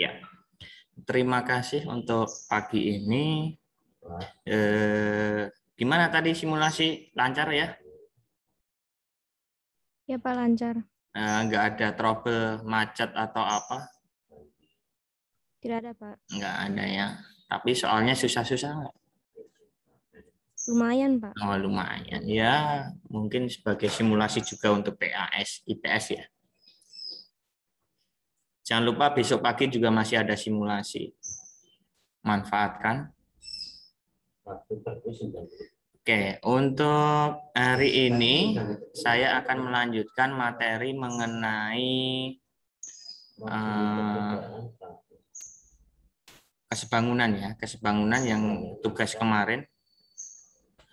Ya, terima kasih untuk pagi ini. Gimana tadi simulasi lancar ya? Ya Pak, lancar. Nggak ada trouble macet atau apa? Tidak ada Pak. Nggak ada ya. Tapi soalnya susah-susah nggak? Lumayan Pak. Oh, lumayan ya. Mungkin sebagai simulasi juga untuk PAS, IPS ya. Jangan lupa besok pagi juga masih ada simulasi. Manfaatkan. Oke, untuk hari ini saya akan melanjutkan materi mengenai kesebangunan ya, kesebangunan yang tugas kemarin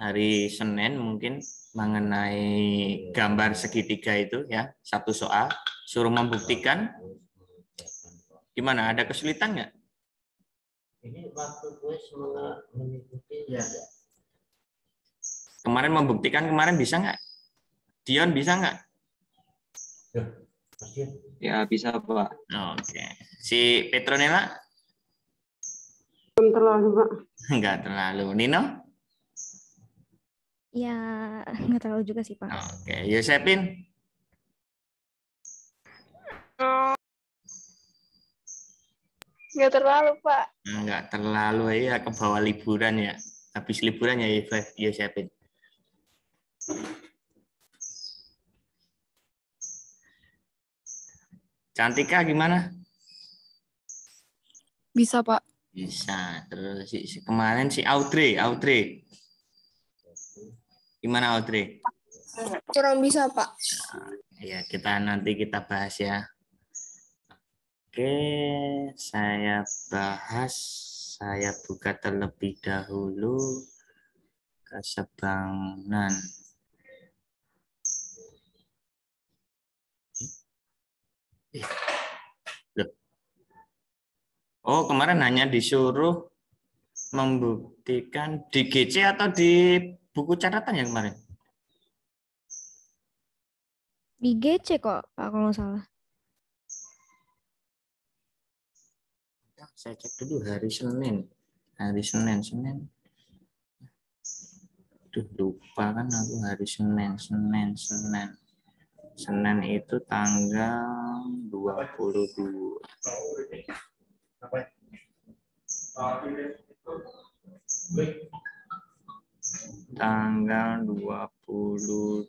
hari Senin mungkin mengenai gambar segitiga itu ya, satu soal suruh membuktikan. Gimana, ada kesulitan nggak? Ini waktu gue mengikuti ya. Kemarin membuktikan kemarin bisa nggak? Dion bisa nggak? Ya, bisa, Pak. Oke. Si Petronella? Belum terlalu, Pak. Nggak terlalu. Nino? Ya, nggak terlalu juga sih Pak. Oke. Yosepin? Nggak terlalu, Pak. Nggak terlalu ya, ke bawah liburan ya. Habis liburan ya Yosepin. Cantika gimana? Bisa, Pak. Bisa. Terus kemarin si Audrey. Gimana Audrey? Kurang bisa, Pak. Ya, nanti kita bahas ya. Oke, saya buka terlebih dahulu kesebangunan. Oh, kemarin hanya disuruh membuktikan di GC atau di buku catatan ya kemarin? Di GC kok Pak kalau nggak salah. Saya cek dulu hari Senin. Senin. Duh, lupa kan aku hari Senin. Senin itu tanggal 22. Tanggal 22.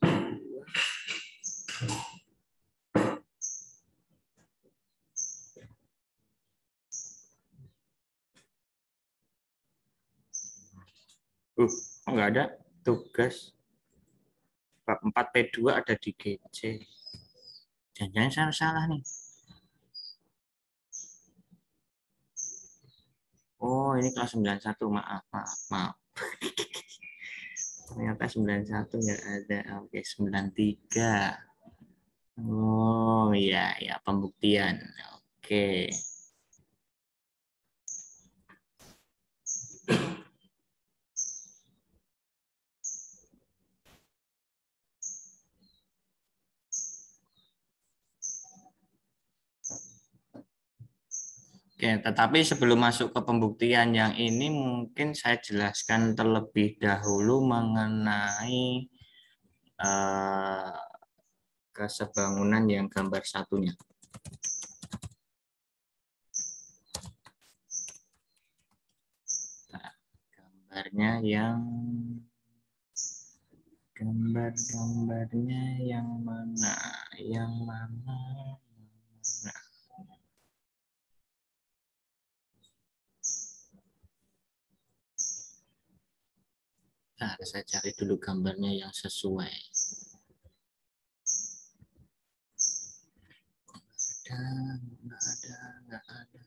Enggak ada tugas. Bab 4 P2 ada di GC. Jangan-jangan saya salah nih. Oh, ini kelas 91. Maaf. Ternyata 91 enggak ada. Oke, 93. Oh, iya, pembuktian. Oke. Oke, tetapi sebelum masuk ke pembuktian yang ini mungkin saya jelaskan terlebih dahulu mengenai kesebangunan yang gambar satunya. Nah, gambarnya yang mana? Nah, saya cari dulu gambarnya yang sesuai. Nggak ada.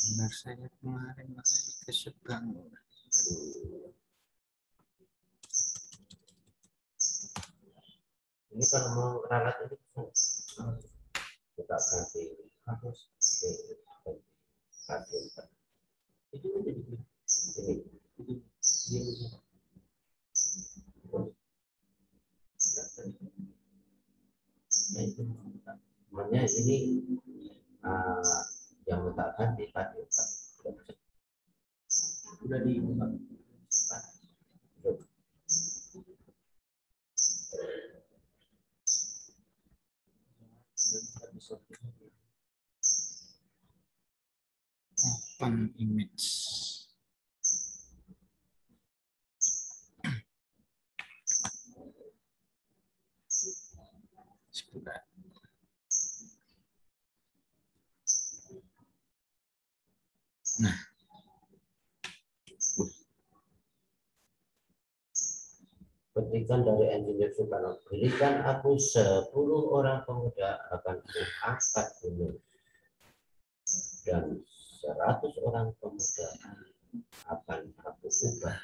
Benar saya kemarin masih kesebangunan. Ini kalau mau ralat ini kita ganti harus ganti itu ini makanya ini yang letakkan di tadi sudah dibuka. Open image. Sebentar. Nah, petikan dari engineer Soekarno, berikan aku 10 orang pemuda akan angkat gunung dan 100 orang pemuda akan aku ubah.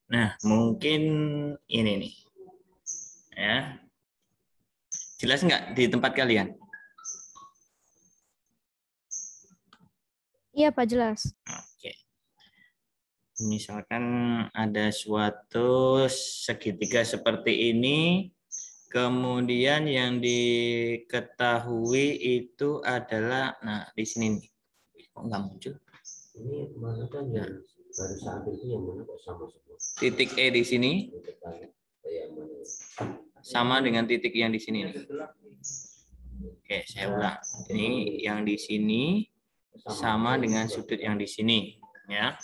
Nah, mungkin ini nih, ya, jelas nggak di tempat kalian? Iya, Pak, jelas. Oke. Misalkan ada suatu segitiga seperti ini, kemudian yang diketahui itu adalah, nah di sini nih, kok nggak muncul? Ini mana kan yang baru saat itu yang mana kok sama semua? Titik E di sini Yang mana? sama dengan titik yang di sini nih. Oke, saya ulang. Ini yang di sini sama dengan sudut yang di sini, ya.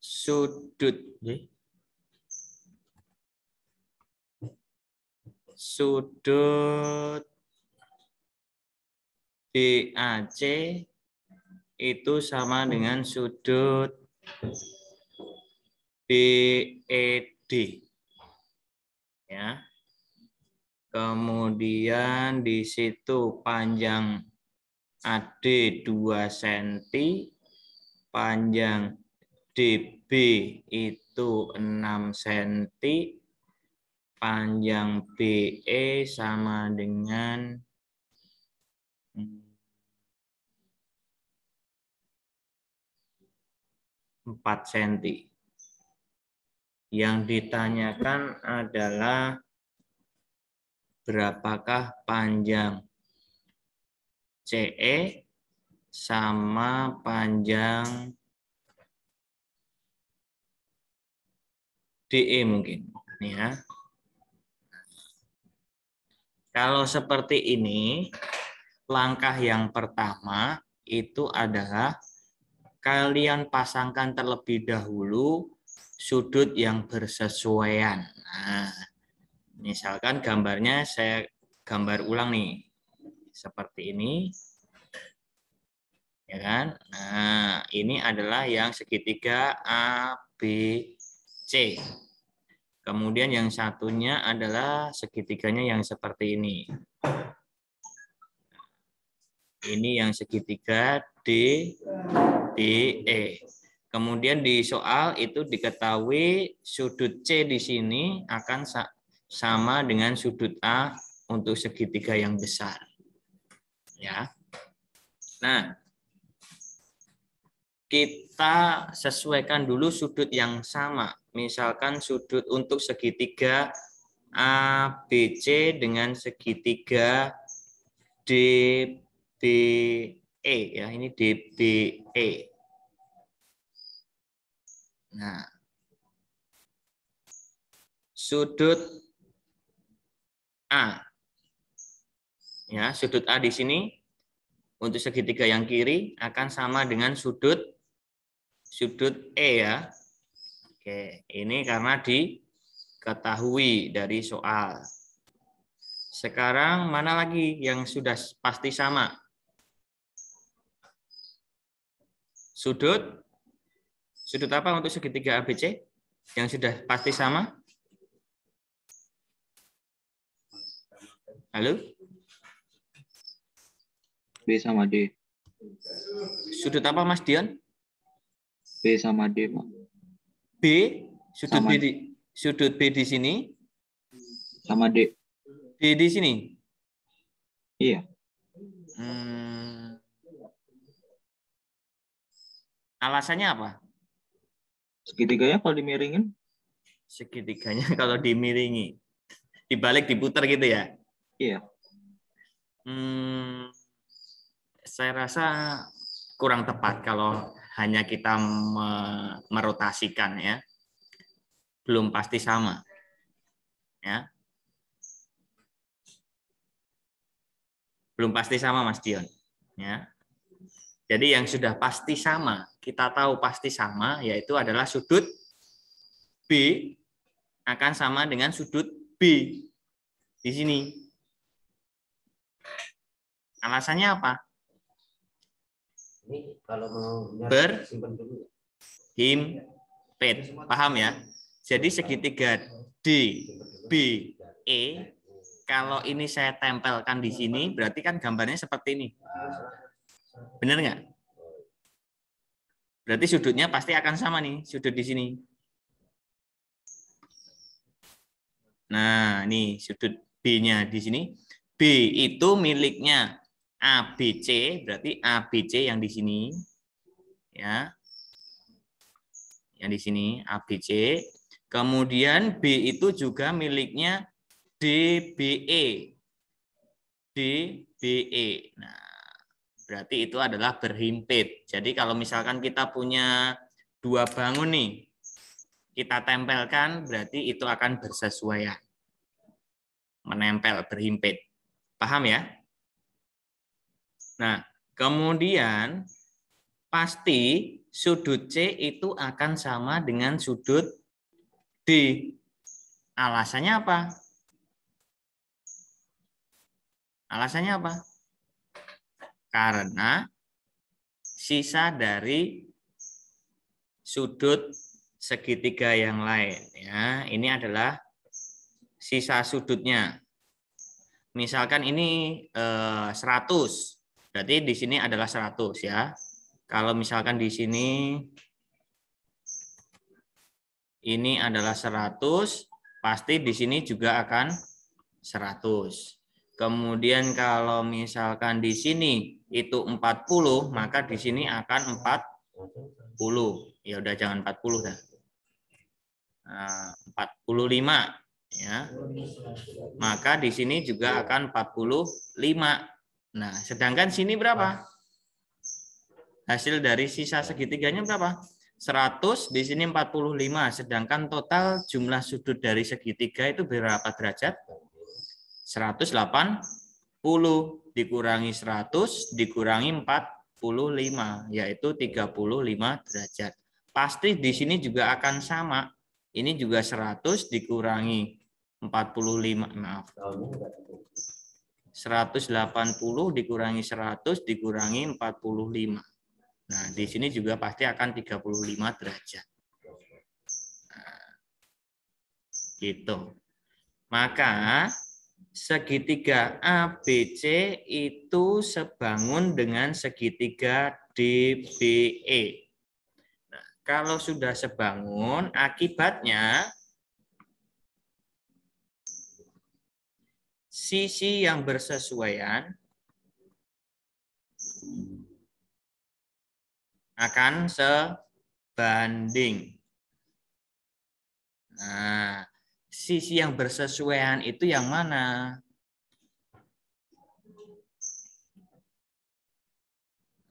Sudut BAC itu sama dengan sudut BED, ya. Kemudian di situ panjang AD 2 cm, panjang DB itu 6 cm, panjang BE sama dengan 4 cm. Yang ditanyakan adalah berapakah panjang CE sama panjang DE mungkin, ya. Kalau seperti ini, langkah yang pertama itu adalah kalian pasangkan terlebih dahulu sudut yang bersesuaian. Nah, misalkan gambarnya saya gambar ulang nih, seperti ini, ya kan? Nah, ini adalah yang segitiga ABC. Kemudian yang satunya adalah segitiganya yang seperti ini. Ini yang segitiga DE. Kemudian di soal itu diketahui sudut C di sini akan sama dengan sudut A untuk segitiga yang besar. Ya. Nah, kita sesuaikan dulu sudut yang sama. Misalkan sudut untuk segitiga ABC dengan segitiga DBE, ya, ini DBE. Nah, sudut A. Ya, sudut A di sini untuk segitiga yang kiri akan sama dengan sudut E ya. Oke, ini karena diketahui dari soal. Sekarang mana lagi yang sudah pasti sama? Sudut apa untuk segitiga ABC yang sudah pasti sama? Halo? B sama D. Sudut apa Mas Dion? B sama D, Pak. B, sudut B di sini. Sama D. D di sini. Iya. Alasannya apa? Segitiganya kalau dimiringin? Segitiganya kalau dimiringi. Dibalik, diputar gitu ya? Iya. Saya rasa kurang tepat kalau hanya kita merotasikan ya. Belum pasti sama. Ya. Belum pasti sama Mas Dion. Ya. Jadi yang sudah pasti sama, kita tahu pasti sama, yaitu adalah sudut B akan sama dengan sudut B di sini. Alasannya apa? Ini kalau mau berhimpit, paham ya? Jadi segitiga D, B, E, kalau ini saya tempelkan di sini, berarti kan gambarnya seperti ini. Benar nggak? Berarti sudutnya pasti akan sama nih, sudut di sini. Nah, ini sudut B-nya di sini. B itu miliknya ABC, berarti ABC yang di sini. Ya. Yang di sini ABC. Kemudian B itu juga miliknya DBE. DBE. Nah, berarti itu adalah berhimpit. Jadi kalau misalkan kita punya dua bangun nih, kita tempelkan, berarti itu akan bersesuaian. Menempel, berhimpit. Paham ya? Nah, kemudian pasti sudut C itu akan sama dengan sudut D. Alasannya apa? Alasannya apa? Karena sisa dari sudut segitiga yang lain. Ya, ini adalah sisa sudutnya. Misalkan ini 100, berarti di sini adalah 100 ya. Kalau misalkan di sini ini adalah 100, pasti di sini juga akan 100. Kemudian kalau misalkan di sini itu 40, maka di sini akan 40. Ya udah jangan 40 dah. 45 ya. Maka di sini juga akan 45. Nah, sedangkan sini berapa? Hasil dari sisa segitiganya berapa? 100, di sini 45. Sedangkan total jumlah sudut dari segitiga itu berapa derajat? 180 dikurangi 100 dikurangi 45, yaitu 35 derajat. Pasti di sini juga akan sama. Ini juga 100 dikurangi 45, maaf. 180 dikurangi 100 dikurangi 45. Nah, di sini juga pasti akan 35 derajat. Nah, gitu. Maka segitiga ABC itu sebangun dengan segitiga DBE. Nah, kalau sudah sebangun, akibatnya sisi yang bersesuaian akan sebanding. Nah, sisi yang bersesuaian itu yang mana?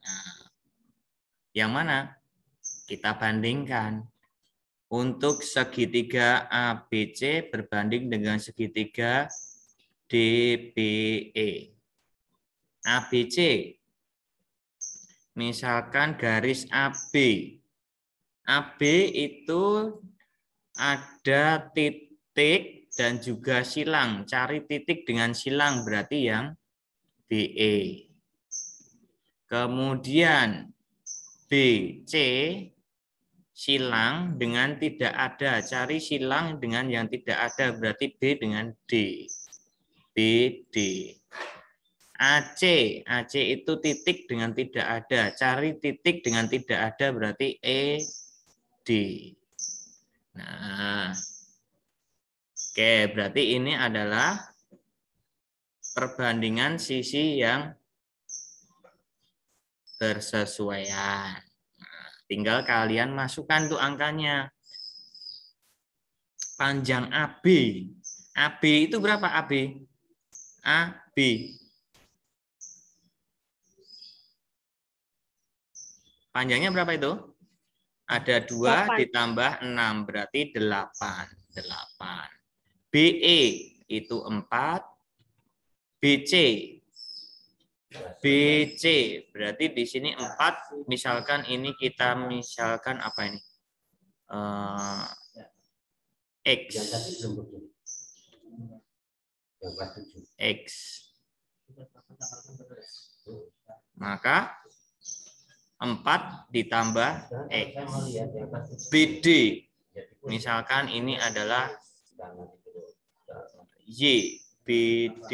Nah, yang mana? Kita bandingkan. untuk segitiga ABC berbanding dengan segitiga DBE. ABC, misalkan garis AB. AB itu ada titik dan juga silang. Cari titik dengan silang berarti yang BE. Kemudian BC silang dengan tidak ada. Cari silang dengan yang tidak ada berarti B dengan D. BD. AC itu titik dengan tidak ada. Cari titik dengan tidak ada berarti ED. Nah, oke, berarti ini adalah perbandingan sisi yang bersesuaian. Nah, tinggal kalian masukkan tuh angkanya. Panjang AB. AB itu berapa AB? AB. Panjangnya berapa itu? Ada 2 ditambah 6, berarti 8. BE itu 4. BC. BC berarti di sini 4. Misalkan ini kita misalkan apa ini? X. X. Maka 4 ditambah X. BD. Misalkan ini adalah Y. BD.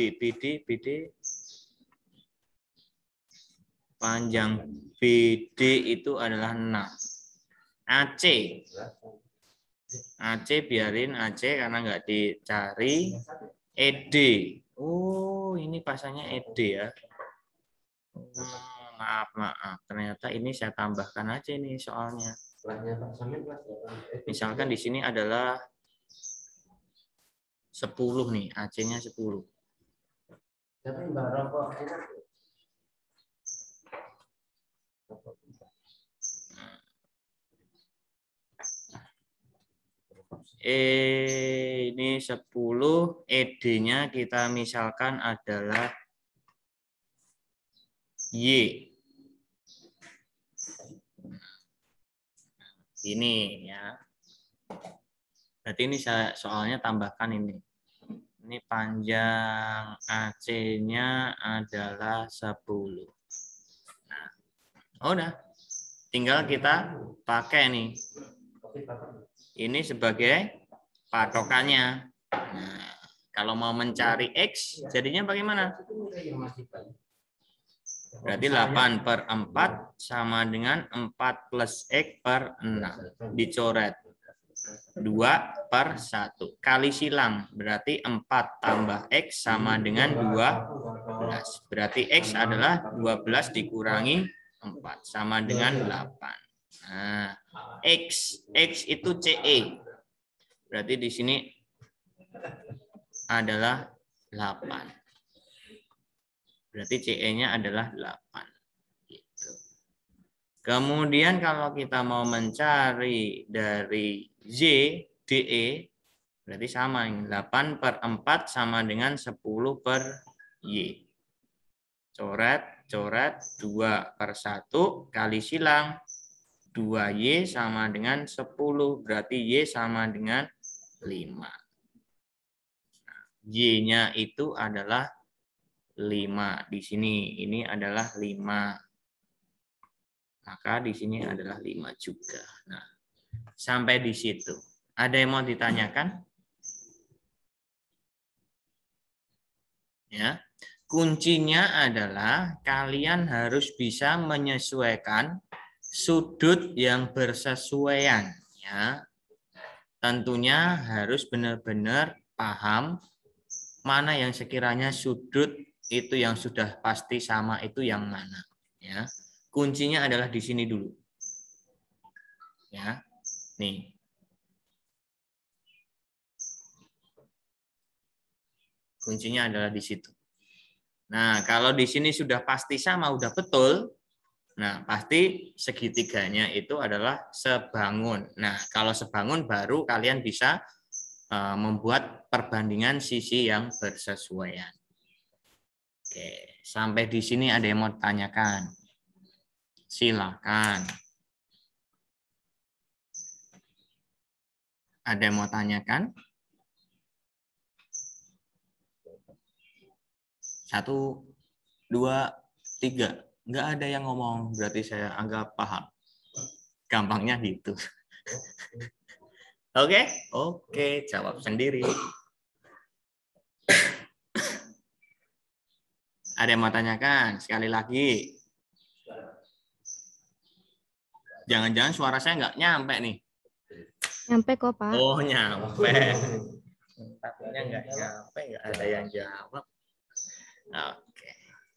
Panjang BD itu adalah 6. AC. AC biarin AC karena nggak dicari. ED. Oh, ini pasangnya ED ya. Maaf. Ternyata ini saya tambahkan aja ini soalnya. Misalkan di sini adalah 10 nih, AC-nya 10. Ini 10, ED-nya kita misalkan adalah Y. Ini ya. Berarti ini saya soalnya tambahkan ini. Ini panjang AC-nya adalah 10. Nah, udah. Tinggal kita pakai nih. Ini sebagai patokannya. Nah, kalau mau mencari X, jadinya bagaimana? Berarti 8/4 sama dengan 4 plus X per 6. Dicoret. 2/1. Kali silang. Berarti 4 tambah X sama dengan 12. Berarti X adalah 12 dikurangi 4. Sama dengan 8. Nah, X itu CE. Berarti di sini adalah 8. Berarti CE-nya adalah 8. Gitu. Kemudian kalau kita mau mencari dari Z, DE, berarti sama. 8/4 sama dengan 10/Y. Coret, 2/1 kali silang. 2Y sama dengan 10. Berarti Y sama dengan 5. Nah, Y-nya itu adalah 5 di sini. Ini adalah 5. Maka di sini adalah 5 juga. Nah, sampai di situ. Ada yang mau ditanyakan? Ya. Kuncinya adalah kalian harus bisa menyesuaikan sudut yang bersesuaian. Ya. Tentunya harus benar-benar paham mana yang sekiranya sudut itu yang sudah pasti sama itu yang mana. Ya. Kuncinya adalah di sini dulu. Ya. Nih. Kuncinya adalah di situ. Nah, kalau di sini sudah pasti sama, udah betul, Nah, pasti segitiganya itu adalah sebangun. Nah, kalau sebangun baru kalian bisa membuat perbandingan sisi yang bersesuaian. Oke, sampai di sini ada yang mau tanyakan? Silakan. Ada yang mau tanyakan? 1, 2, 3. Nggak ada yang ngomong, berarti saya anggap paham. Gampangnya gitu. Oke? Oke, jawab sendiri. Ada yang mau tanyakan? Sekali lagi. Jangan-jangan suara saya nggak nyampe nih. Nyampe kok, Pak. Oh, nyampe. Takutnya nggak nyampe, nggak ada yang jawab. Oke.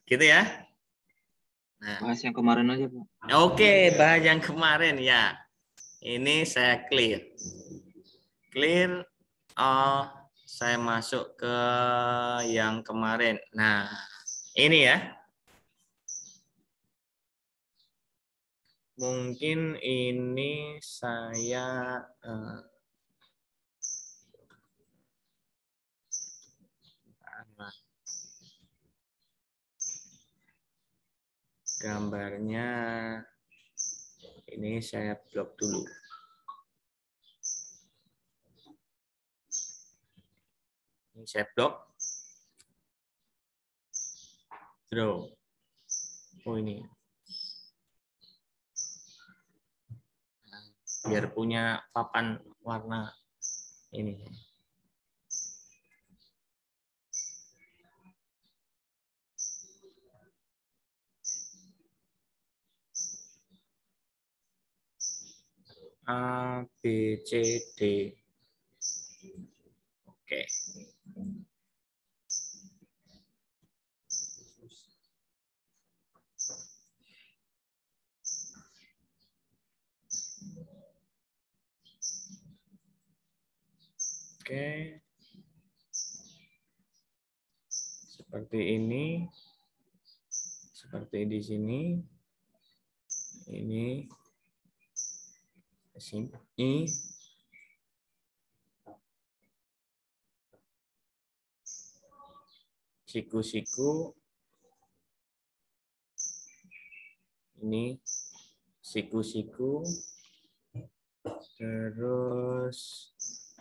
Gitu ya? Nah. Bahas yang kemarin aja, Pak. Oke, bahas yang kemarin ya. Ini saya clear. Clear. Oh, saya masuk ke yang kemarin. Nah, ini ya. Mungkin ini saya gambarnya ini saya blok dulu. Ini saya blok. Draw. Oh ini. Biar punya papan warna ini. A, B, C, D. Oke. Oke. Seperti ini. Seperti di sini. Ini. Sini. Siku-siku. Ini siku-siku. Terus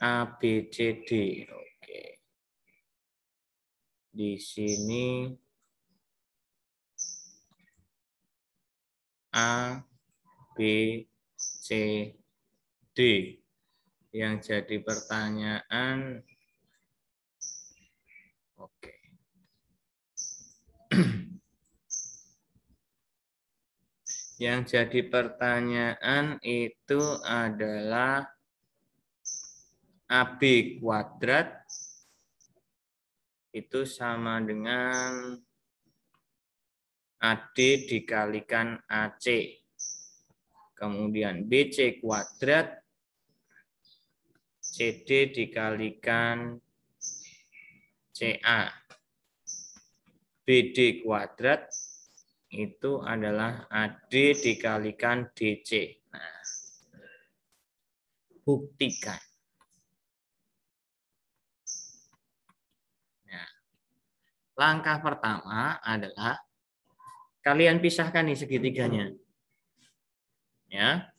A, B, C, D. Oke. Di sini A, B, C, D. Yang jadi pertanyaan, oke. Yang jadi pertanyaan itu adalah AB kuadrat itu sama dengan AD dikalikan AC. Kemudian BC kuadrat CD dikalikan CA. BD kuadrat itu adalah AD dikalikan DC. Nah, buktikan. Nah, langkah pertama adalah kalian pisahkan nih segitiganya. Ya.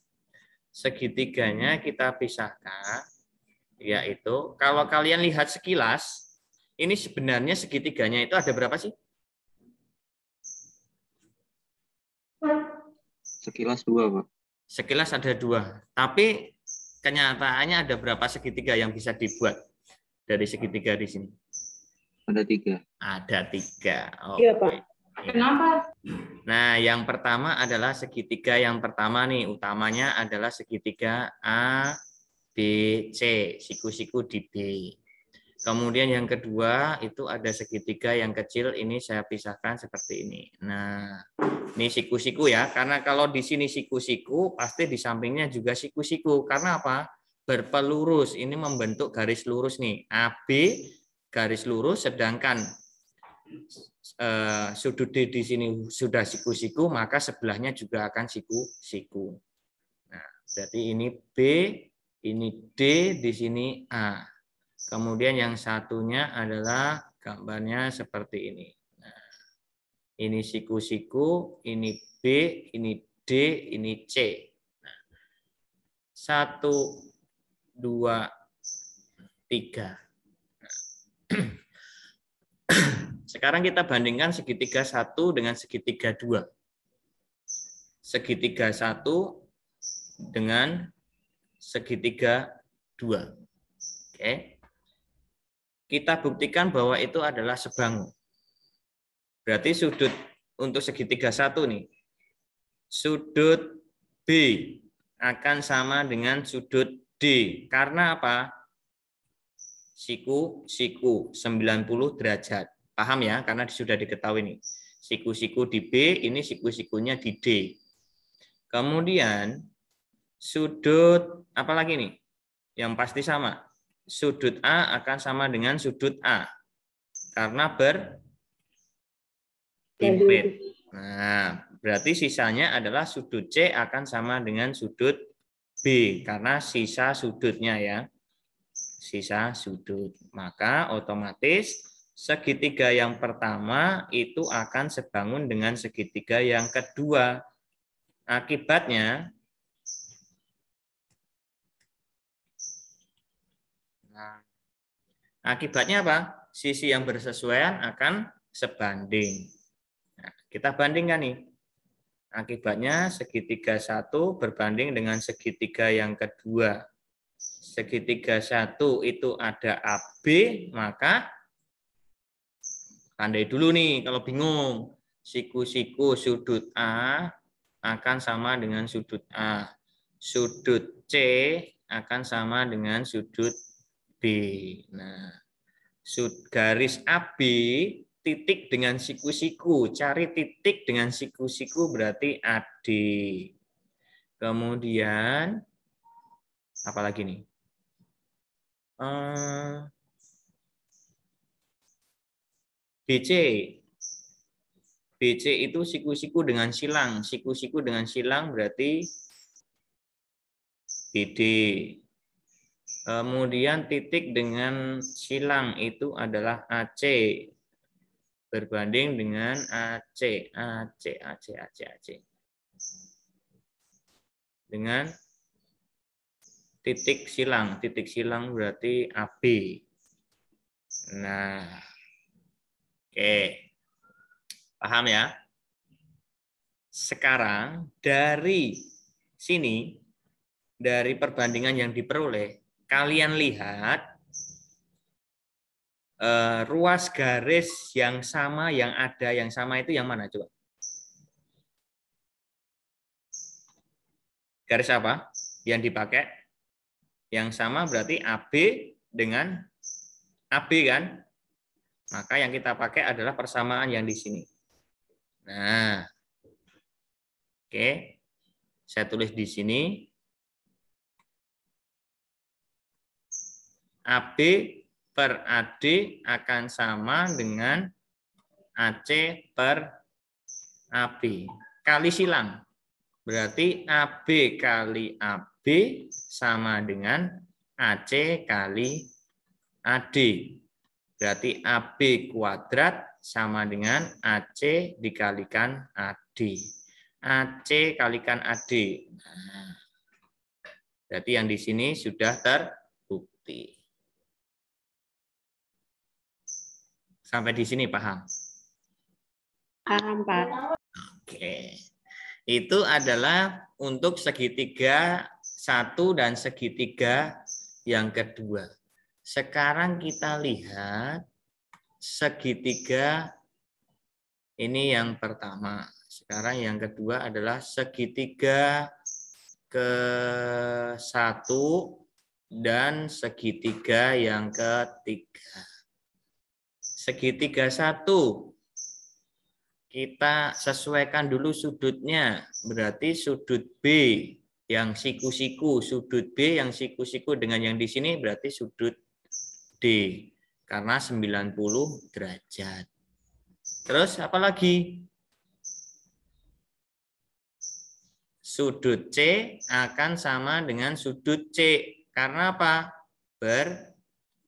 Segitiganya kita pisahkan, yaitu kalau kalian lihat sekilas, ini sebenarnya segitiganya itu ada berapa sih? Sekilas 2, Pak. Sekilas ada 2, tapi kenyataannya ada berapa segitiga yang bisa dibuat dari segitiga di sini? Ada 3. Ada 3. Oh, Iya, Pak. Kenapa? Nah, yang pertama adalah segitiga yang pertama nih, utamanya adalah segitiga A, B, C, siku-siku di B. Kemudian yang kedua itu ada segitiga yang kecil, ini saya pisahkan seperti ini. Nah, ini siku-siku ya, karena kalau di sini siku-siku pasti di sampingnya juga siku-siku. Karena apa? Berpelurus, ini membentuk garis lurus nih, AB garis lurus, sedangkan sudut D di sini sudah siku-siku, maka sebelahnya juga akan siku-siku. Nah, berarti ini B, ini D, di sini A. Kemudian yang satunya adalah gambarnya seperti ini. Nah, ini siku-siku, ini B, ini D, ini C. Nah, 1, 2, 3. Sekarang kita bandingkan segitiga 1 dengan segitiga 2. Segitiga 1 dengan segitiga 2. Oke. Kita buktikan bahwa itu adalah sebangun. Berarti sudut untuk segitiga 1 nih. Sudut B akan sama dengan sudut D. Karena apa? Siku 90 derajat. Paham ya? Karena sudah diketahui nih. Siku-siku di B, ini siku-sikunya di D. Kemudian sudut apa lagi nih? Yang pasti sama. Sudut A akan sama dengan sudut A. Karena berhimpit. Nah, berarti sisanya adalah sudut C akan sama dengan sudut B. Karena sisa sudutnya ya. Sisa sudut. Maka otomatis segitiga yang pertama itu akan sebangun dengan segitiga yang kedua. Akibatnya, apa? Sisi yang bersesuaian akan sebanding. Nah, kita bandingkan nih. Akibatnya segitiga 1 berbanding dengan segitiga yang kedua. Segitiga 1 itu ada AB, maka tandai dulu nih kalau bingung. Siku-siku sudut A akan sama dengan sudut A. Sudut C akan sama dengan sudut B. Nah, garis AB titik dengan siku-siku. Cari titik dengan siku-siku berarti AD. Kemudian apa lagi nih? BC. BC itu siku-siku dengan silang. Siku-siku dengan silang berarti BD. Kemudian titik dengan silang itu adalah AC. Berbanding dengan AC. Dengan titik silang. Titik silang berarti AB. Nah, oke. Paham ya? Sekarang dari sini, dari perbandingan yang diperoleh, kalian lihat ruas garis yang sama, yang sama itu yang mana coba? Garis apa yang dipakai? Yang sama berarti AB dengan AB kan? Maka yang kita pakai adalah persamaan yang di sini. Nah, oke, saya tulis di sini. AB per AD akan sama dengan AC per AB. Kali silang. Berarti AB kali AB sama dengan AC kali AD. Berarti AB kuadrat sama dengan AC dikalikan AD. AC kalikan AD. Nah, berarti yang di sini sudah terbukti. Sampai di sini paham? Paham, Pak. Oke. Itu adalah untuk segitiga 1 dan segitiga yang kedua. Sekarang kita lihat segitiga ini yang pertama. Sekarang yang kedua adalah segitiga ke-1 dan segitiga yang ketiga. Segitiga 1 kita sesuaikan dulu sudutnya. Berarti sudut B yang siku-siku, sudut B yang siku-siku dengan yang di sini berarti sudut D. Karena 90 derajat. Terus apa lagi? Sudut C akan sama dengan sudut C. Karena apa? Berhimpit.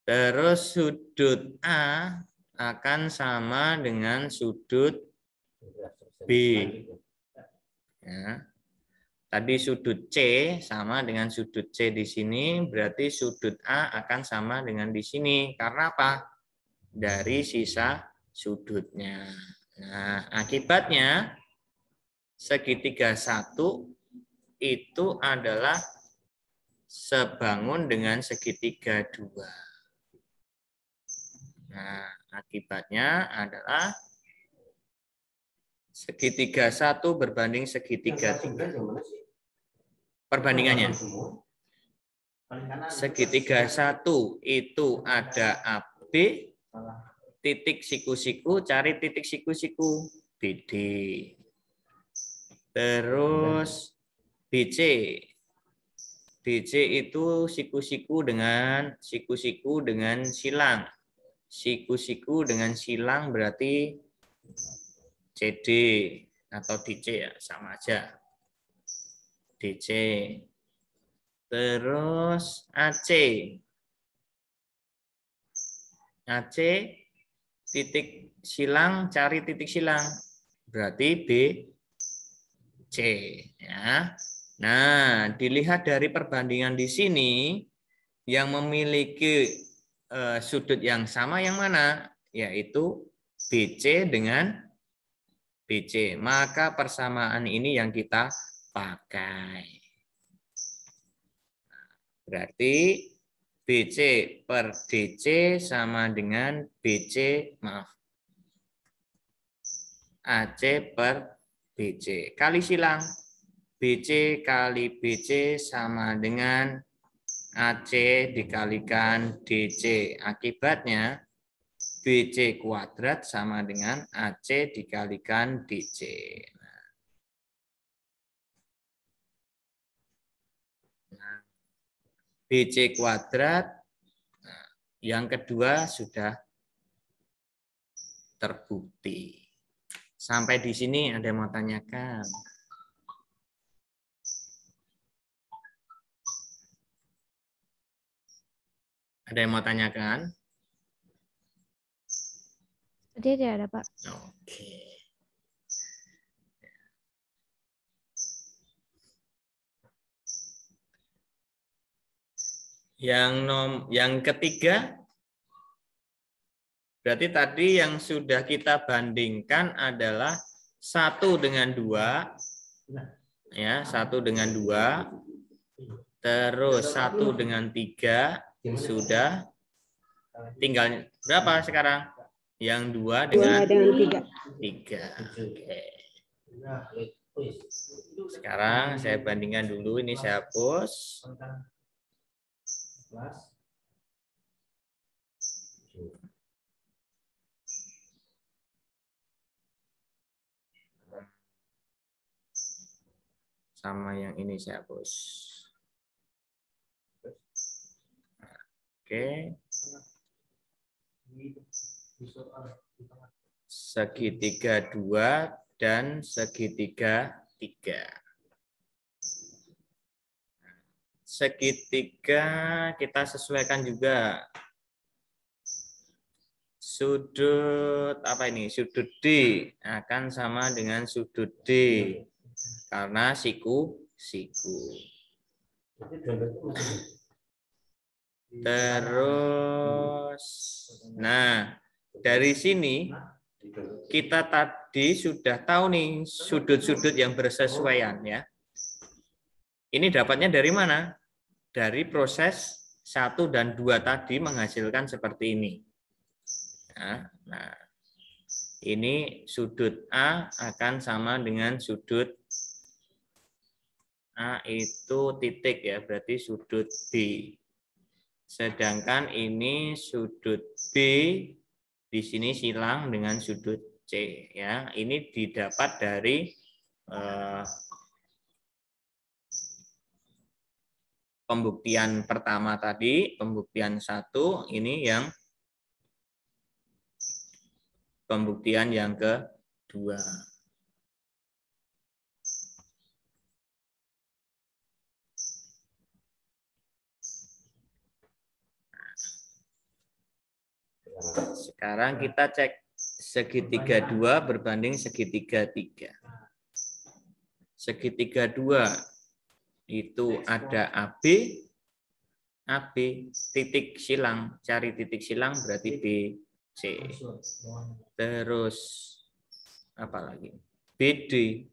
Terus sudut A akan sama dengan sudut B. Ya. Tadi sudut C sama dengan sudut C di sini, berarti sudut A akan sama dengan di sini. Karena apa? Dari sisa sudutnya. Nah, akibatnya segitiga 1 itu adalah sebangun dengan segitiga 2. Nah, akibatnya adalah segitiga 1 berbanding segitiga 3. Perbandingannya. Segitiga 1 itu ada AB, titik siku-siku, cari titik siku-siku, BD. Terus BC. BC itu siku-siku dengan silang. Siku-siku dengan silang berarti CD atau DC ya, sama aja. DC. Terus AC. AC titik silang, cari titik silang. Berarti BC ya. Nah, dilihat dari perbandingan di sini yang memiliki sudut yang sama yang mana? Yaitu BC dengan BC. Maka persamaan ini yang kita pakai. Berarti BC per DC sama dengan AC per BC. Kali silang. BC kali BC sama dengan AC dikalikan DC. Akibatnya BC kuadrat sama dengan AC dikalikan DC. Nah, BC kuadrat, nah, yang kedua sudah terbukti. Sampai di sini ada yang mau tanyakan? Ada yang mau tanyakan? Tadi ada Pak. Oke. Yang ketiga, berarti tadi yang sudah kita bandingkan adalah 1 dengan 2, ya 1 dengan 2, terus 1 dengan 3 sudah. Tinggal berapa sekarang? Yang 2 dengan 3. Oke. Sekarang saya bandingkan dulu, ini saya hapus. Sama yang ini saya hapus. Oke. Segitiga 2 dan segitiga 3. Segitiga kita sesuaikan juga. Sudut apa ini? Sudut D akan sama dengan sudut D. Karena siku-siku. Terus, nah dari sini kita tadi sudah tahu nih sudut-sudut yang bersesuaian ya. Ini dapatnya dari mana? Dari proses 1 dan 2 tadi menghasilkan seperti ini. Nah, ini sudut A akan sama dengan sudut A itu titik ya, berarti sudut B. Sedangkan ini sudut B di sini silang dengan sudut C ya. Ini didapat dari pembuktian pertama tadi, pembuktian 1 ini yang pembuktian yang kedua. Sekarang kita cek segitiga 2 berbanding segitiga 3. Segitiga 2 itu ada AB, titik silang, cari titik silang berarti BC. Terus apa lagi? BD,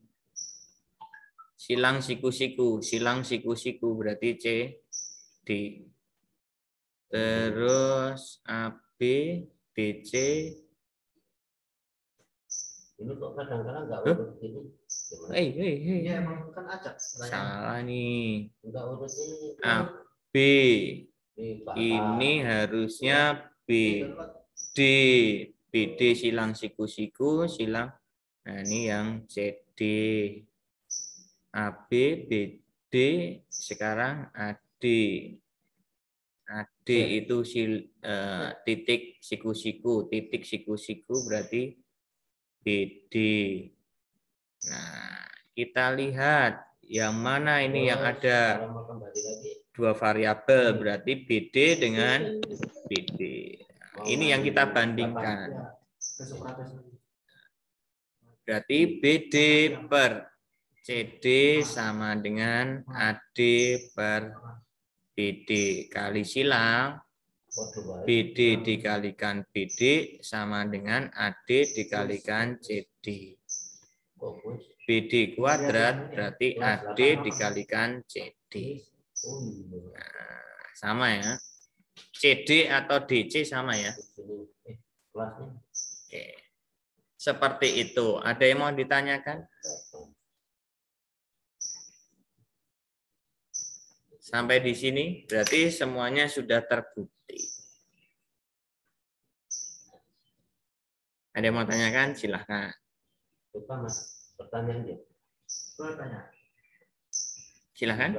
silang siku-siku berarti CD. Terus AB, BC. Ini kok kadang-kadang nggak urut ini. Iya, emang kan acak. salah nih. Nggak urut ini. AB ini harusnya BD. BD silang siku-siku, silang. Nah, ini yang CD. AB, BD, sekarang AD. AD itu titik siku-siku. Titik siku-siku berarti BD. Nah, kita lihat yang mana ini yang ada dua variabel, berarti BD dengan BD. Nah, ini yang kita bandingkan. Berarti BD per CD sama dengan AD per BD. Kali silang, BD dikalikan BD sama dengan AD dikalikan CD. BD kuadrat berarti AD dikalikan CD. Nah, sama ya. CD atau DC sama ya. Oke. Seperti itu. Ada yang mau ditanyakan? Sampai di sini berarti semuanya sudah terbukti. Ada yang mau tanyakan? Silahkan. Lupa Mas, pertanyaannya. Silahkan.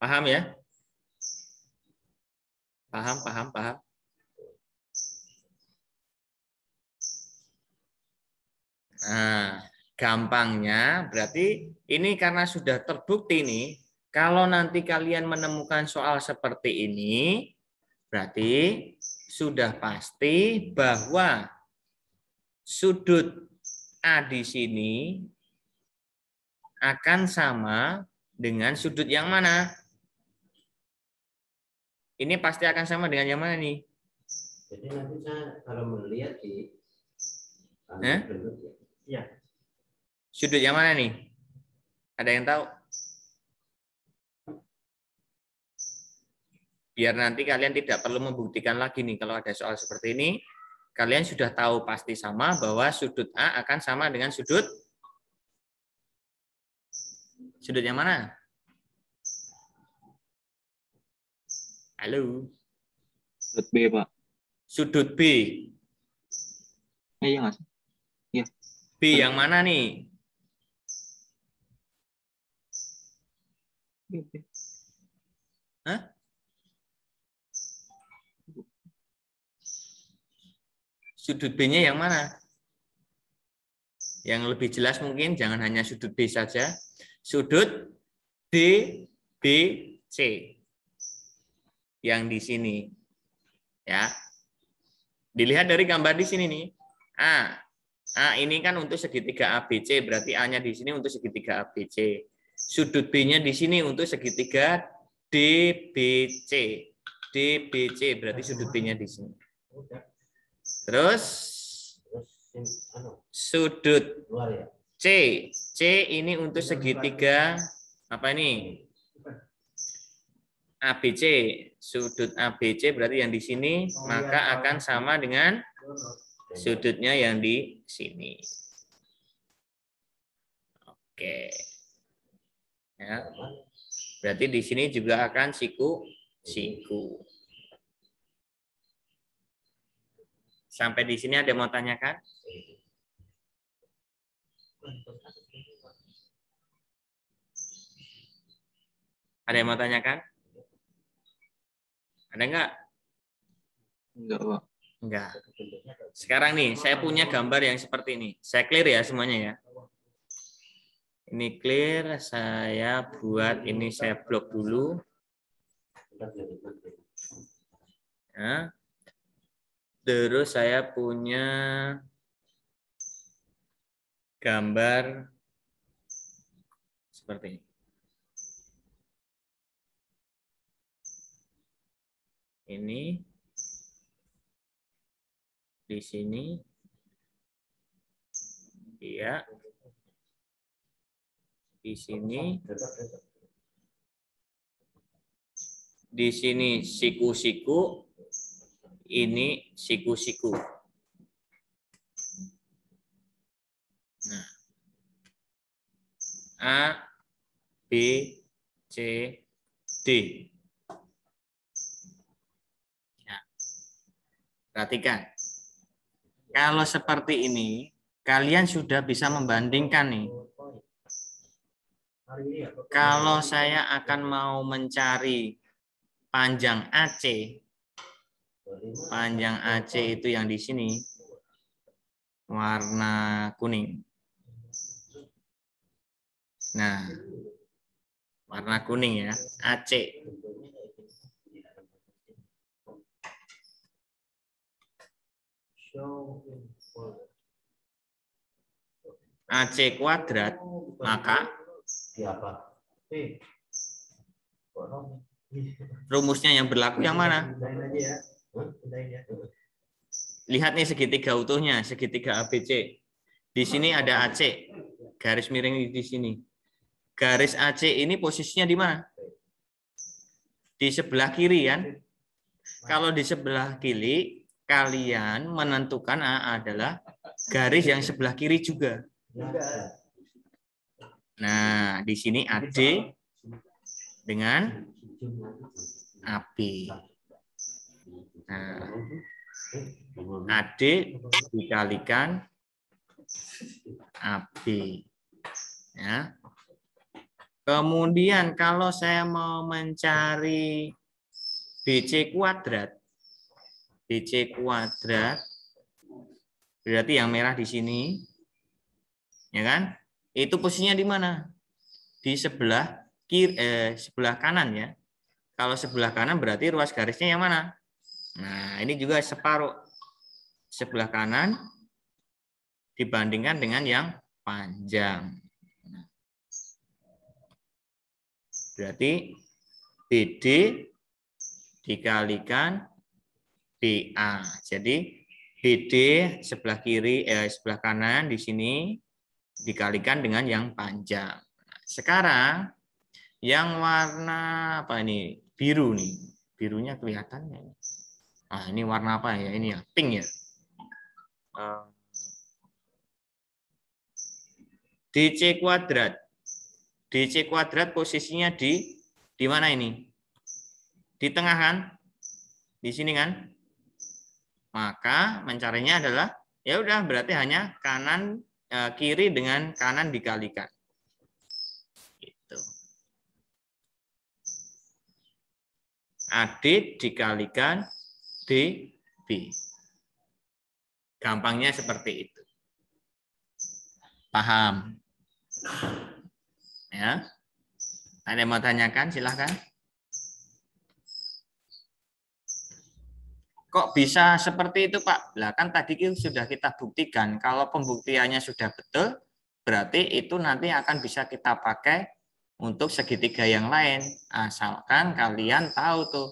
Paham ya? Paham. Nah, gampangnya berarti ini karena sudah terbukti nih, kalau nanti kalian menemukan soal seperti ini, berarti sudah pasti bahwa sudut A di sini akan sama dengan sudut yang mana? Ini pasti akan sama dengan yang mana nih? Jadi nanti saya kalau melihat di ya. Sudut yang mana nih? Ada yang tahu? Biar nanti kalian tidak perlu membuktikan lagi nih kalau ada soal seperti ini, kalian sudah tahu pasti sama bahwa sudut A akan sama dengan sudut yang mana? Halo. Sudut B, Pak. Sudut B. Iya, Mas. Iya. B yang mana nih? Hah? Sudut B-nya yang mana? Yang lebih jelas mungkin jangan hanya sudut B saja. Sudut D, B, C. Yang di sini. Ya. Dilihat dari gambar di sini nih. A ini kan untuk segitiga ABC, berarti A-nya di sini untuk segitiga ABC. Sudut B-nya di sini untuk segitiga DBC. DBC berarti sudut B-nya di sini. Terus sudut C. C ini untuk segitiga apa ini? ABC. Sudut ABC berarti yang di sini, maka akan sama dengan sudutnya yang di sini. Oke. Ya. Berarti di sini juga akan siku. Sampai di sini ada yang mau tanyakan? Ada yang mau tanyakan? Ada enggak? Enggak, Pak. Enggak. Sekarang nih, saya punya gambar yang seperti ini. Saya clear ya semuanya ya. Ini clear, saya buat ini, saya blok dulu. Ya. Terus saya punya gambar seperti ini. Ini di sini, ya. Di sini, siku-siku, ini siku-siku. Nah, A, B, C, D. Nah, perhatikan. Kalau seperti ini, kalian sudah bisa membandingkan nih. Kalau saya akan mau mencari panjang AC, itu yang di sini, warna kuning. Nah, warna kuning ya, AC. AC kuadrat, maka rumusnya yang berlaku yang mana? Lihat nih segitiga utuhnya, segitiga ABC. Di sini ada AC, garis miring di sini. Garis AC ini posisinya di mana? Di sebelah kiri kan? Kalau di sebelah kiri, kalian menentukan A adalah garis yang sebelah kiri juga. Nah, di sini AD dengan AB. Nah, AD dikalikan AB. Ya. Kemudian kalau saya mau mencari BC kuadrat berarti yang merah di sini, ya kan? Itu posisinya di mana? Di sebelah kiri, sebelah kanan ya. Kalau sebelah kanan berarti ruas garisnya yang mana? Nah, ini juga separuh sebelah kanan dibandingkan dengan yang panjang. Berarti BD dikalikan BA. Jadi BD sebelah kiri, sebelah kanan di sini dikalikan dengan yang panjang. Sekarang yang warna apa ini? Biru nih. Birunya kelihatan ya. Nah, ini warna apa ya? Ini ya, pink ya. DC kuadrat. DC kuadrat posisinya di mana ini? Di tengah kan? Di sini kan? Maka mencarinya adalah ya udah berarti hanya kanan, kiri dengan kanan dikalikan. Gitu. AD dikalikan DB. Gampangnya seperti itu. Paham? Ya. Ada yang mau tanyakan? Silahkan. Kok bisa seperti itu, Pak? Lah kan tadi sudah kita buktikan. Kalau pembuktiannya sudah betul, berarti itu nanti akan bisa kita pakai untuk segitiga yang lain. Asalkan kalian tahu tuh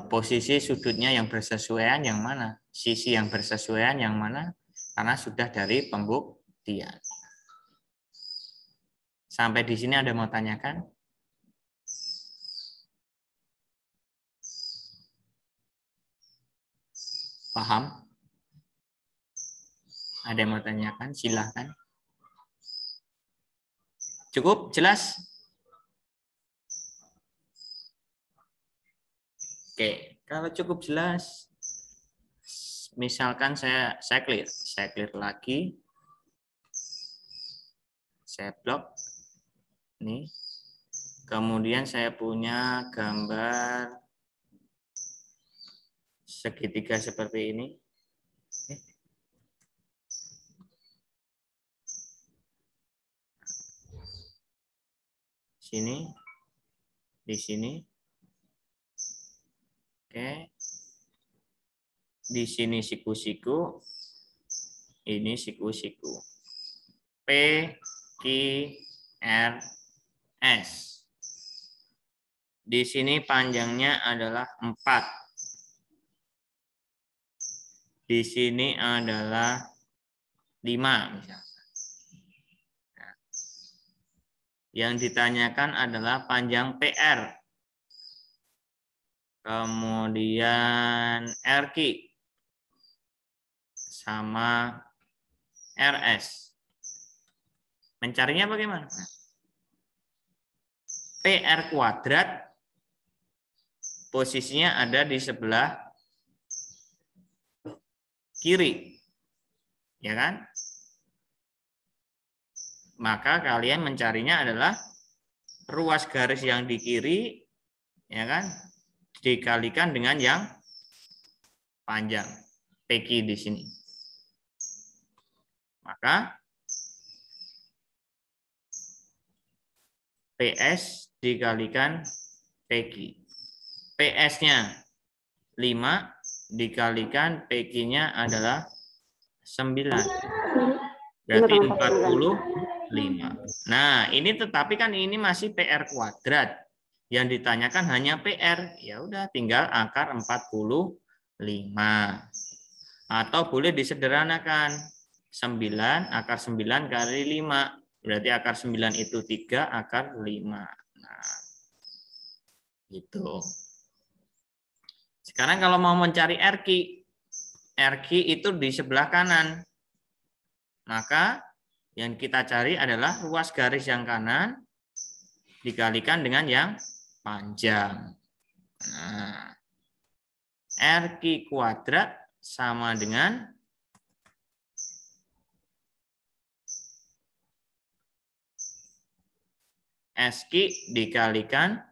posisi sudutnya yang bersesuaian yang mana, sisi yang bersesuaian yang mana, karena sudah dari pembuktian. Sampai di sini ada mau tanyakan? Paham? Ada yang mau tanyakan? Silahkan. Cukup? Jelas? Oke, kalau cukup jelas, misalkan saya clear lagi, saya blok, nih, kemudian saya punya gambar segitiga seperti ini. Sini, di sini. Oke. Di sini siku-siku, ini siku-siku. P, Q, R, S. Di sini panjangnya adalah 4. Di sini adalah 5 misalnya. Nah, yang ditanyakan adalah panjang PR. Kemudian RQ sama RS. Mencarinya bagaimana? PR kuadrat posisinya ada di sebelah kiri. Ya kan? Maka kalian mencarinya adalah ruas garis yang di kiri, ya kan? Dikalikan dengan yang panjang. PQ di sini. Maka PS dikalikan PQ. PS-nya 5 dikalikan PQ-nya adalah 9. Berarti 45. Nah, ini tetapi kan ini masih PR kuadrat. Yang ditanyakan hanya PR. Ya udah tinggal akar 45. Atau boleh disederhanakan. 9 akar 9 kali 5. Berarti akar 9 itu 3 akar 5. Nah, gitu. Sekarang kalau mau mencari RQ. RQ itu di sebelah kanan. Maka yang kita cari adalah ruas garis yang kanan dikalikan dengan yang panjang. Nah, RQ kuadrat sama dengan SQ dikalikan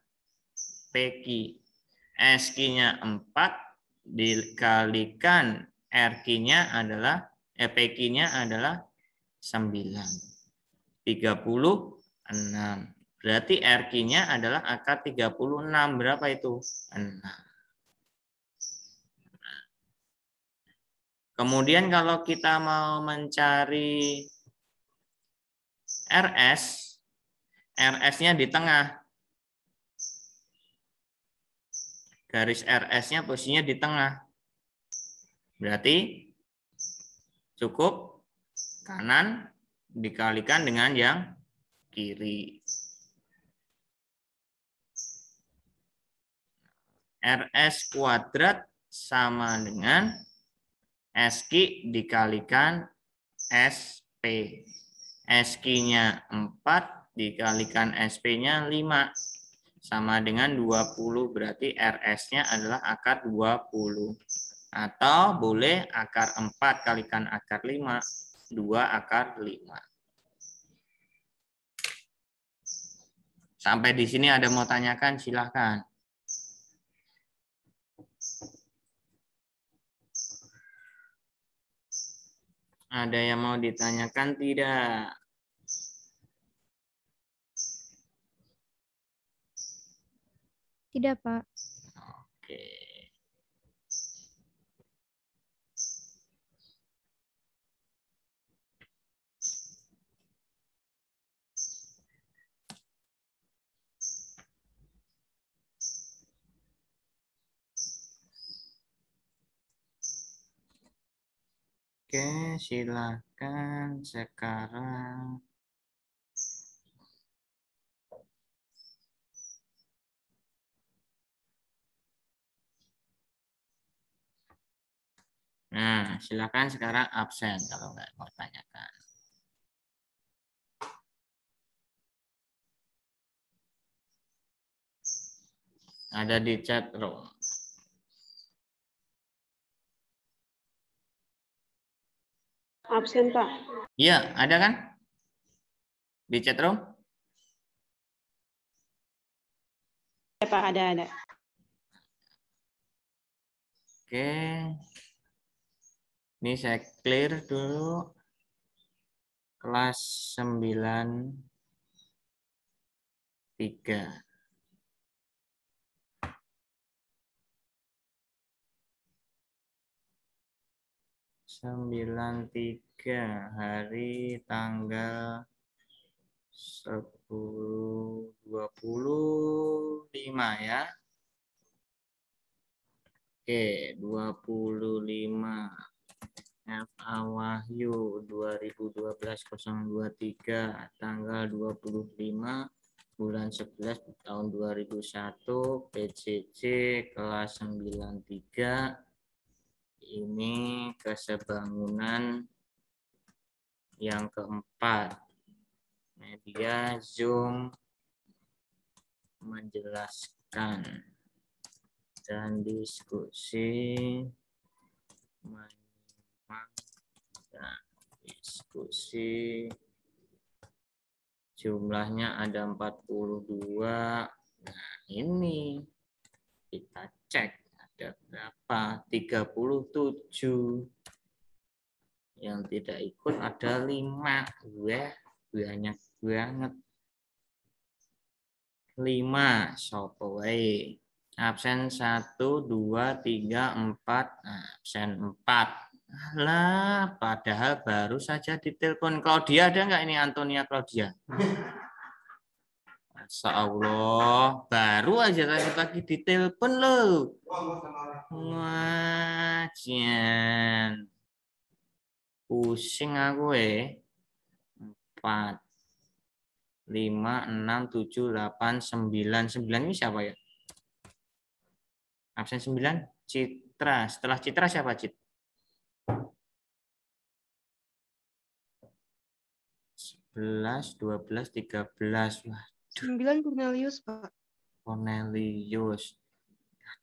PQ. SQ-nya 4 dikalikan RQ-nya adalah PQ-nya adalah 9. 36. Berarti RQ-nya adalah akar 36. Berapa itu? 6. Kemudian kalau kita mau mencari RS, RS-nya di tengah. Garis RS-nya posisinya di tengah. Berarti cukup kanan dikalikan dengan yang kiri. RS kuadrat sama dengan SQ dikalikan SP. SQ-nya 4 dikalikan SP-nya 5. Sama dengan 20, berarti RS-nya adalah akar 20. Atau boleh akar 4 kalikan akar 5, 2 akar 5. Sampai di sini ada mau tanyakan, silahkan. Ada yang mau ditanyakan tidak? Tidak, Pak. Oke. Oke, silakan sekarang. Nah, silakan sekarang absen kalau nggak mau tanyakan. Ada di chat room. Absen, Pak. Iya, ada kan? Di chat room? Ya, Pak, ada. Oke. Ini saya clear dulu. Kelas 93. Hari tanggal 25 ya. Oke, 25 FA Wahyu 2012-023 tanggal 25 bulan 11 tahun 2001 PCC kelas 93. Ini kesebangunan yang keempat. Media Zoom menjelaskan dan diskusi menyimak dan diskusi. Jumlahnya ada 42. Nah, ini kita cek ada berapa? 37. Yang tidak ikut ada 5. Banyak banget. 5 sopo wae. Absen 1, 2, 3, 4. Absen 4. Alah, padahal baru saja ditelepon. Claudia ada nggak ini, Antonia Claudia? Masya Allah, baru aja tadi ditelepon loh. Wajan. Pusing aku 4, 5, 6, 7, 8, 9. 9 ini siapa ya? Absen 9, Citra. Setelah Citra siapa, Cit? 11, 12, 13. Wah, 9 Cornelius, Pak. Cornelius.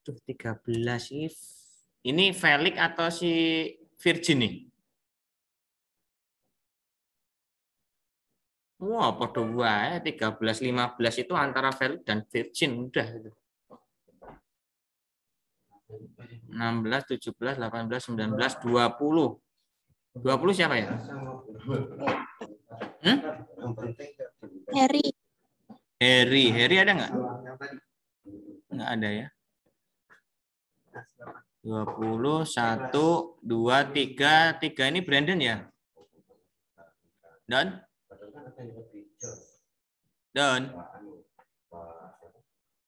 Aduh, 13 if. Ini Felix atau si Virgin nih? Wah, podo wae 13 15 itu antara Felix dan Virgin udah gitu. 16, 17, 18, 19, 20. 20 siapa ya? Harry. Harry ada nggak? Nggak ada ya. 20, 1, 2, 3. 3 ini Brandon ya? Don?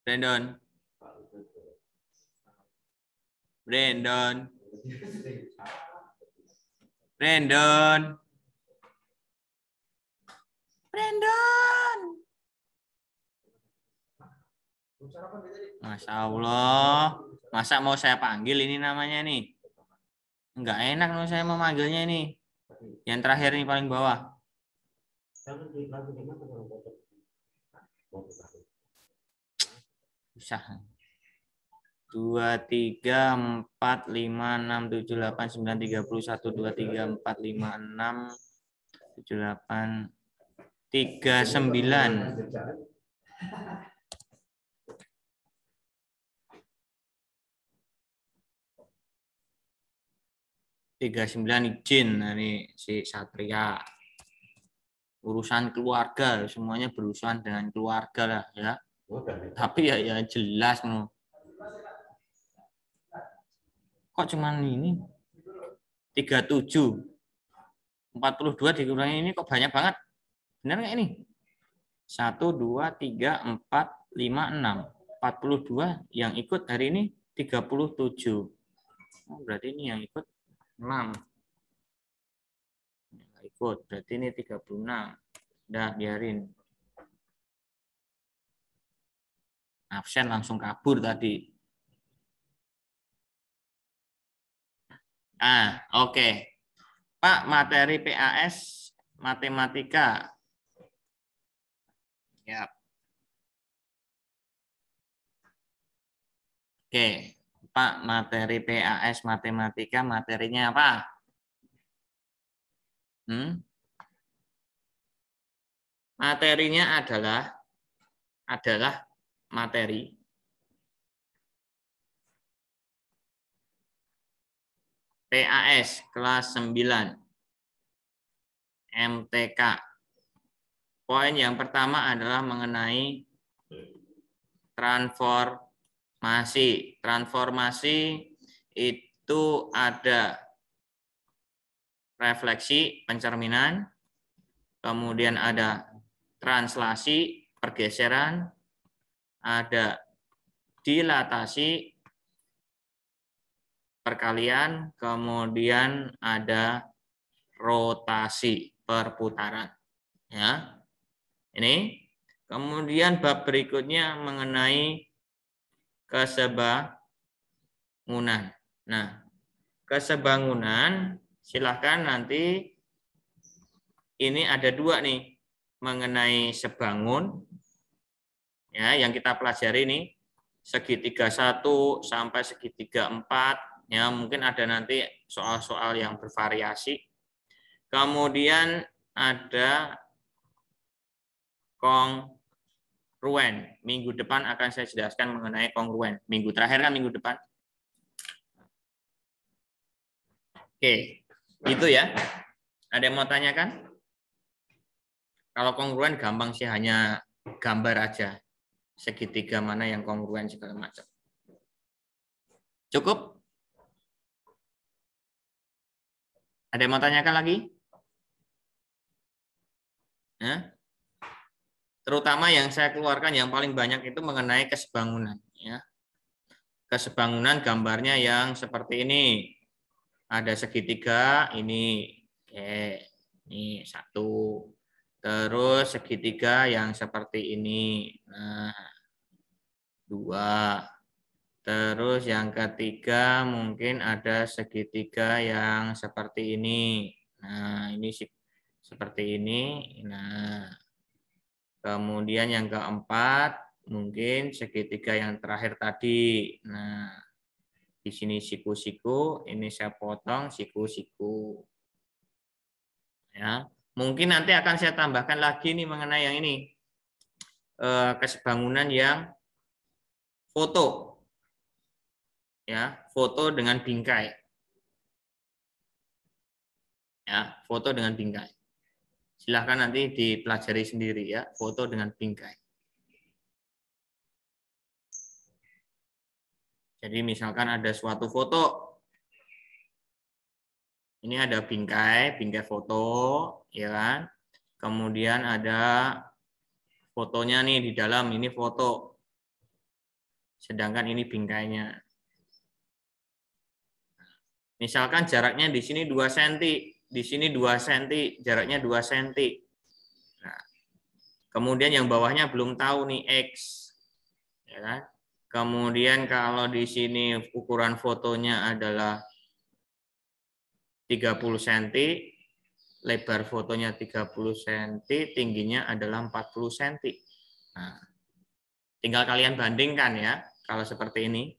Brandon. Masya Allah. Masa mau saya panggil ini namanya nih? Enggak enak kalau saya mau manggilnya ini. Yang terakhir ini paling bawah. Bisa. 2, 3, 4, 5, 6, 7, 8, 9, 30, 1, 2, 3, 4, 5, 6, 7, 8, 3, 9. 39 izin dari si Satria. Urusan keluarga, semuanya berurusan dengan keluarga lah ya. Tapi ya jelas no. Kok cuman ini 37. 42 dikurangi ini kok banyak banget. Benar nggak ini? 1, 2, 3, 4, 5, 6. 42 yang ikut hari ini 37. Oh, berarti ini yang ikut 6. Nggak ikut, berarti ini 36. Udah, biarin. Absen langsung kabur tadi. Oke. Pak, materi PAS matematika. Ya. Oke. Pak, materi PAS matematika materinya apa? Materinya adalah materi PAS kelas 9 MTK. Poin yang pertama adalah mengenai transformasi. Transformasi itu ada refleksi, pencerminan, kemudian ada translasi, pergeseran, ada dilatasi, perkalian, kemudian ada rotasi, perputaran. Ya. Ini. Kemudian bab berikutnya mengenai kesebangunan. Nah, kesebangunan silahkan nanti ini ada dua nih mengenai sebangun ya yang kita pelajari nih segitiga 1 sampai segitiga 4 ya mungkin ada nanti soal-soal yang bervariasi. Kemudian ada kongruen. Minggu depan akan saya jelaskan mengenai kongruen. Minggu terakhir kan minggu depan. Oke, itu ya. Ada yang mau tanyakan? Kalau kongruen gampang sih, hanya gambar aja. Segitiga mana yang kongruen segala macam. Cukup? Ada yang mau tanyakan lagi? Ya? Terutama yang saya keluarkan yang paling banyak itu mengenai kesebangunan. Ya. Kesebangunan gambarnya yang seperti ini. Ada segitiga, ini. Oke, ini 1. Terus segitiga yang seperti ini. Nah, 2. Terus yang ketiga mungkin ada segitiga yang seperti ini. Nah, ini seperti ini. Nah, kemudian yang keempat mungkin segitiga yang terakhir tadi. Nah, di sini siku-siku, ini saya potong siku-siku. Ya, mungkin nanti akan saya tambahkan lagi nih mengenai yang ini. Kesebangunan yang foto. Ya, foto dengan bingkai. Ya, foto dengan bingkai. Silahkan nanti dipelajari sendiri ya, foto dengan bingkai. Jadi misalkan ada suatu foto. Ini ada bingkai, bingkai foto, ya kan? Kemudian ada fotonya nih di dalam, ini foto. Sedangkan ini bingkainya. Misalkan jaraknya di sini 2 cm, di sini 2 cm, jaraknya 2 cm. Nah, kemudian yang bawahnya belum tahu nih X. Ya kan? Kemudian kalau di sini ukuran fotonya adalah 30 cm, lebar fotonya 30 cm, tingginya adalah 40 cm. Nah, tinggal kalian bandingkan ya, kalau seperti ini.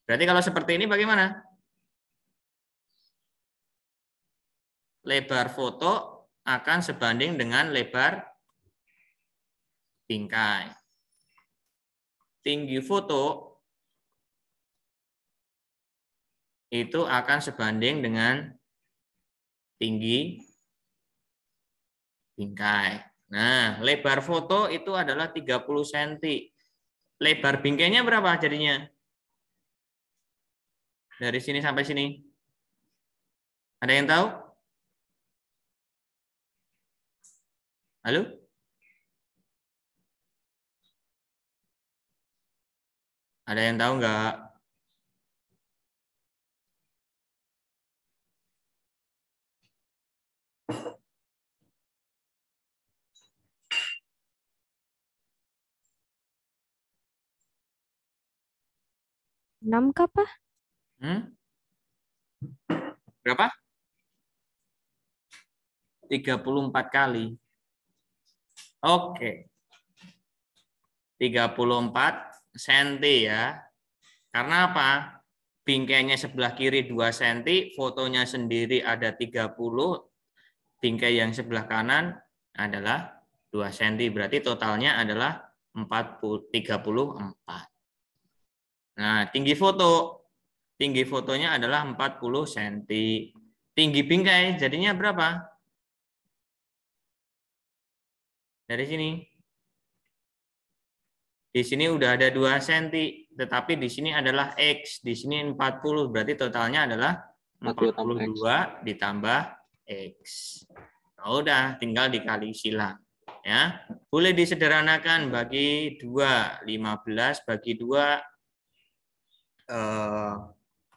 Berarti kalau seperti ini bagaimana? Lebar foto akan sebanding dengan lebar bingkai. Tinggi foto itu akan sebanding dengan tinggi bingkai. Nah, lebar foto itu adalah 30 cm. Lebar bingkainya berapa jadinya? Dari sini sampai sini. Ada yang tahu? Halo? Ada yang tahu nggak? Enam kah, Pak? Berapa? 34 kali. Oke. 34 cm ya. Karena apa? Bingkainya sebelah kiri 2 cm, fotonya sendiri ada 30, bingkai yang sebelah kanan adalah 2 cm. Berarti totalnya adalah 34. Nah, tinggi foto. tinggi fotonya adalah 40 cm. Tinggi bingkai jadinya berapa? Dari sini. Di sini udah ada 2 cm, tetapi di sini adalah X, di sini 40, berarti totalnya adalah 42 ditambah X. Nah, udah, tinggal dikali silang. Ya, boleh disederhanakan bagi 2, 15 bagi 2, 17.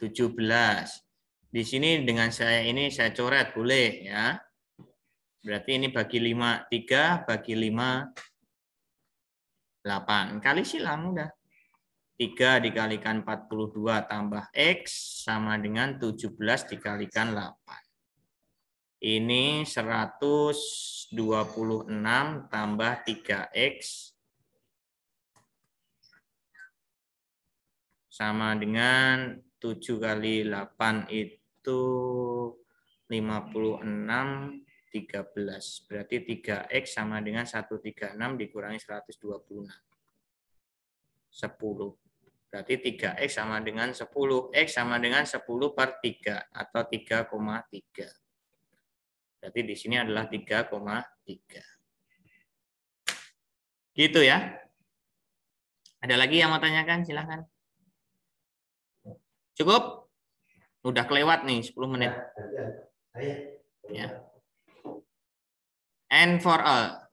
Di sini dengan saya coret boleh ya. Berarti ini bagi 5, 3 bagi 5, 8. Kali silang udah. 3 dikalikan 42 tambah X sama dengan 17 dikalikan 8. Ini 126 tambah 3X sama dengan 7 kali 8 itu 56, 13. Berarti 3X sama dengan 136 dikurangi 126. 10. Berarti 3X sama dengan 10. X sama dengan 10 per 3 atau 3,3. Berarti di sini adalah 3,3. Gitu ya. Ada lagi yang mau tanyakan? Silahkan. Cukup? Udah kelewat nih 10 menit. Ya. And for all.